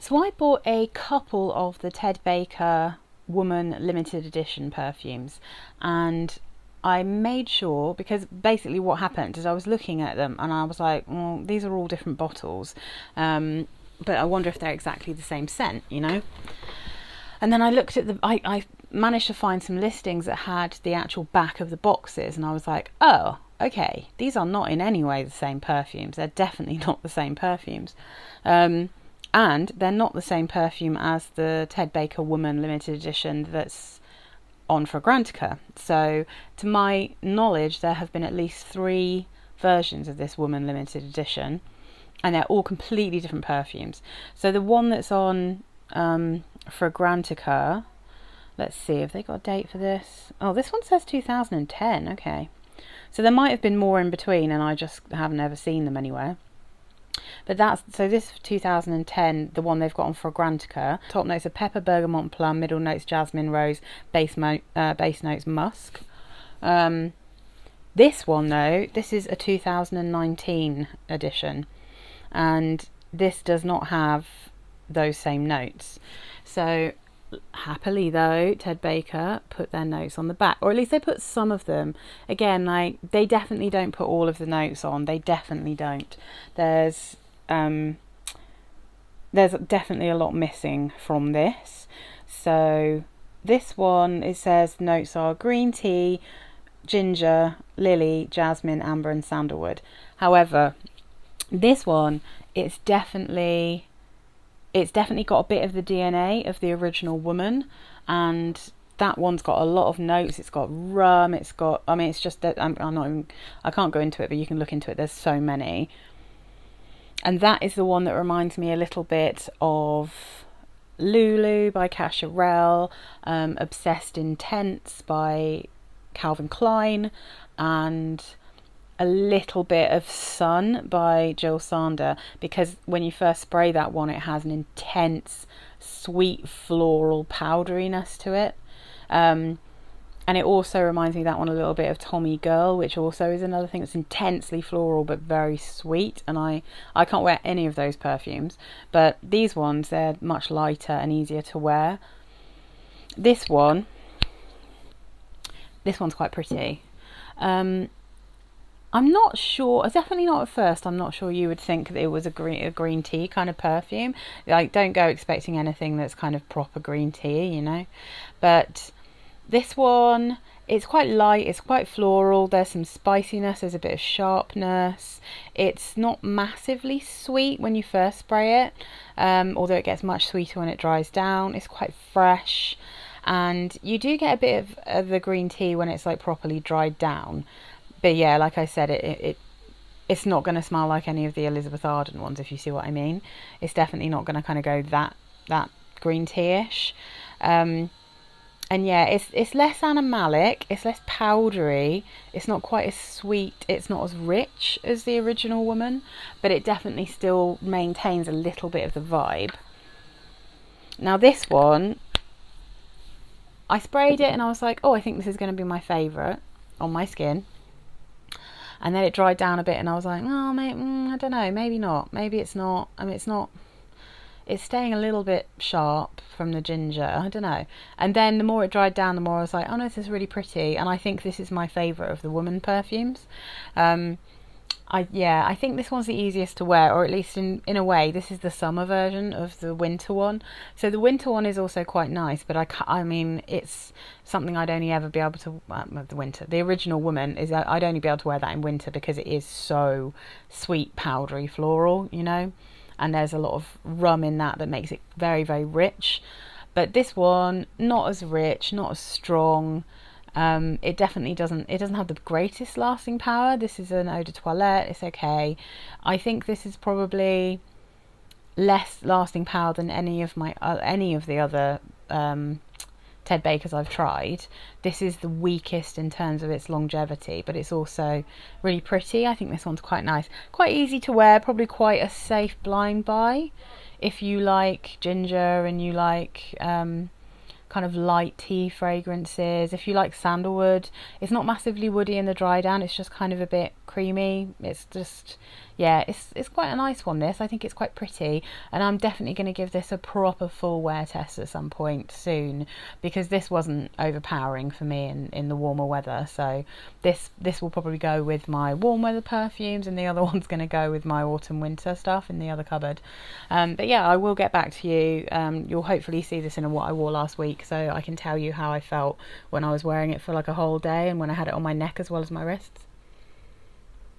So I bought a couple of the Ted Baker Woman limited edition perfumes, and I made sure, because basically what happened is I was looking at them and I was like, well, these are all different bottles, but I wonder if they're exactly the same scent, you know? And then I looked at I managed to find some listings that had the actual back of the boxes, and I was like, oh, okay, these are not in any way the same perfumes. They're definitely not the same perfumes. And they're not the same perfume as the Ted Baker Woman limited edition that's on Fragrantica. So, to my knowledge, there have been at least 3 versions of this Woman limited edition, and they're all completely different perfumes. So, the one that's on Fragrantica, let's see if they got a date for this. Oh, this one says 2010. Okay, so there might have been more in between, and I just haven't ever seen them anywhere. But this 2010, the one they've got on Fragrantica. Top notes are pepper, bergamot, plum. Middle notes jasmine, rose. Base notes musk. This one though, this is a 2019 edition, and this does not have those same notes. So happily though, Ted Baker put their notes on the back, or at least they put some of them. Again, like, they definitely don't put all of the notes on. They definitely don't. There's definitely a lot missing from this. So this one, it says notes are green tea, ginger, lily, jasmine, amber and sandalwood. However, this one, it's definitely got a bit of the DNA of the original Woman, and that one's got a lot of notes. It's got rum, it's got, I mean, it's just that I can't go into it, but you can look into it. There's so many. And that is the one that reminds me a little bit of Lulu by Cacharel, Obsessed Intense by Calvin Klein, and a little bit of Sun by Jill Sander, because when you first spray that one, it has an intense sweet floral powderiness to it, and it also reminds me, that one, a little bit of Tommy Girl, which also is another thing that's intensely floral but very sweet. And I can't wear any of those perfumes, but these ones, they're much lighter and easier to wear. This one's quite pretty. I'm not sure, definitely not at first, I'm not sure you would think that it was a green tea kind of perfume. Like, don't go expecting anything that's kind of proper green tea, you know. But this one, it's quite light, it's quite floral, there's some spiciness, there's a bit of sharpness. It's not massively sweet when you first spray it, although it gets much sweeter when it dries down. It's quite fresh, and you do get a bit of the green tea when it's like properly dried down. But yeah, like I said, it's not going to smell like any of the Elizabeth Arden ones, if you see what I mean. It's definitely not going to kind of go that green tea-ish. And yeah, it's less animalic, it's less powdery, it's not quite as sweet, it's not as rich as the original Woman, but it definitely still maintains a little bit of the vibe. Now this one, I sprayed it and I was like, oh, I think this is going to be my favourite on my skin. And then it dried down a bit and I was like, oh, I don't know, maybe not. Maybe it's not. I mean, it's staying a little bit sharp from the ginger. I don't know. And then the more it dried down, the more I was like, oh no, this is really pretty. And I think this is my favourite of the Woman perfumes. I think this one's the easiest to wear, or at least in a way, this is the summer version of the winter one. So the winter one is also quite nice, but I mean, it's something I'd only ever be able to, the original Woman is, I'd only be able to wear that in winter because it is so sweet, powdery, floral, you know, and there's a lot of rum in that makes it very, very rich. But this one, not as rich, not as strong. It definitely doesn't have the greatest lasting power. This is an eau de toilette, it's okay. I think this is probably less lasting power than any of the other Ted Bakers I've tried. This is the weakest in terms of its longevity, but it's also really pretty. I think this one's quite nice, quite easy to wear, probably quite a safe blind buy if you like ginger and you like kind of light tea fragrances. If you like sandalwood, it's not massively woody in the dry down, it's just kind of a bit creamy. It's just, Yeah, it's quite a nice one, this. I think it's quite pretty, and I'm definitely going to give this a proper full wear test at some point soon, because this wasn't overpowering for me in the warmer weather. So this will probably go with my warm weather perfumes, and the other one's going to go with my autumn winter stuff in the other cupboard. But yeah, I will get back to you. You'll hopefully see this in a what I wore last week, so I can tell you how I felt when I was wearing it for like a whole day, and when I had it on my neck as well as my wrists.